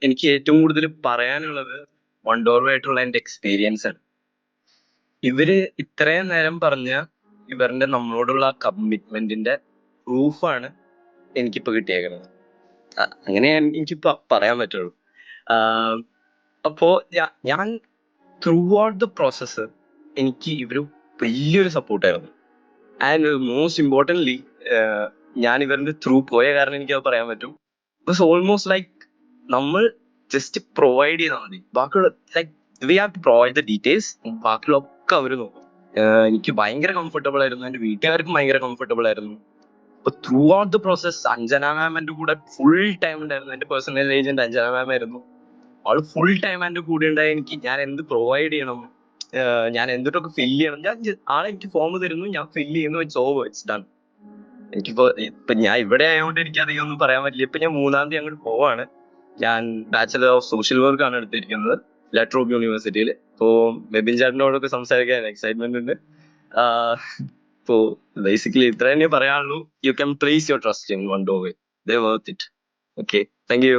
എനിക്ക് ഏറ്റവും കൂടുതൽ പറയാനുള്ളത് വണ്ടോറുമായിട്ടുള്ള എൻ്റെ എക്സ്പീരിയൻസ് ആണ്. ഇവര് ഇത്രയും നേരം പറഞ്ഞ ഇവരുടെ നമ്മളോടുള്ള കമ്മിറ്റ്മെന്റിന്റെ പ്രൂഫാണ് എനിക്കിപ്പോ കിട്ടിയേക്കുന്നത്. അങ്ങനെയാണ് എനിക്കിപ്പോ പറയാൻ പറ്റുള്ളൂ. ആഹ് അപ്പോ ഞാൻ ത്രൂ ഔട്ട് ദ പ്രോസസ്സ് എനിക്ക് ഇവര് വലിയൊരു സപ്പോർട്ടായിരുന്നു. ആൻഡ് മോസ്റ്റ് ഇമ്പോർട്ടൻ്റ്ലി ഞാൻ ഇവരുടെ ത്രൂ പോയ കാരണം എനിക്കത് പറയാൻ പറ്റും. ഇറ്റ്സ് ഓൾമോസ്റ്റ് ലൈക്ക് നമ്മൾ ജസ്റ്റ് പ്രൊവൈഡ് ചെയ്താൽ മതി. ബാക്കിയുള്ള like we have to provide the details. ബാക്കിയുള്ളൊക്കെ അവർ നോക്കും. എനിക്ക് ഭയങ്കര കംഫർട്ടബിൾ ആയിരുന്നു, എൻ്റെ വീട്ടുകാർക്കും ഭയങ്കര കംഫർട്ടബിൾ ആയിരുന്നു. അപ്പൊ throughout the process Anjana ma'am എൻ്റെ കൂടെ ഫുൾ ടൈം ഉണ്ടായിരുന്നു. എൻ്റെ പേഴ്സണൽ ഏജന്റ് അഞ്ജന മാം ആയിരുന്നു. അവള് ഫുൾ ടൈം എൻ്റെ കൂടെ ഉണ്ടായി. ഞാൻ എന്ത് പ്രൊവൈഡ് ചെയ്യണം, ഞാൻ എന്തിട്ടൊക്കെ ഫില്ല് ചെയ്യണം, ആളെ എനിക്ക് ഫോം തരുന്നു, ഞാൻ ഫില്ല് ചെയ്യുന്നു, ഇറ്റ്സ് ഓവർ, ഇറ്റ്സ് ഡൺ. ഇപ്പൊ ഞാൻ ഇവിടെ ആയതുകൊണ്ട് എനിക്ക് അധികം ഒന്നും പറയാൻ പറ്റില്ല. ഇപ്പൊ ഞാൻ 3-ാം തീയതി അങ്ങോട്ട് പോവാണ്. ഞാൻ ബാച്ചലർ ഓഫ് സോഷ്യൽ വർക്ക് ആണ് എടുത്തിരിക്കുന്നത് ലാട്രോബ് യൂണിവേഴ്സിറ്റിയിൽ. ഇപ്പോ ബെബിൻ ചേട്ടനോടൊക്കെ സംസാരിക്കാൻ എക്സൈറ്റ്മെന്റ് ഉണ്ട്. ഇപ്പോ ബേസിക്കലി ഇത്ര തന്നെ പറയാനുള്ളൂ. You can place your trust in Wandoway. They're worth it. Okay, thank U.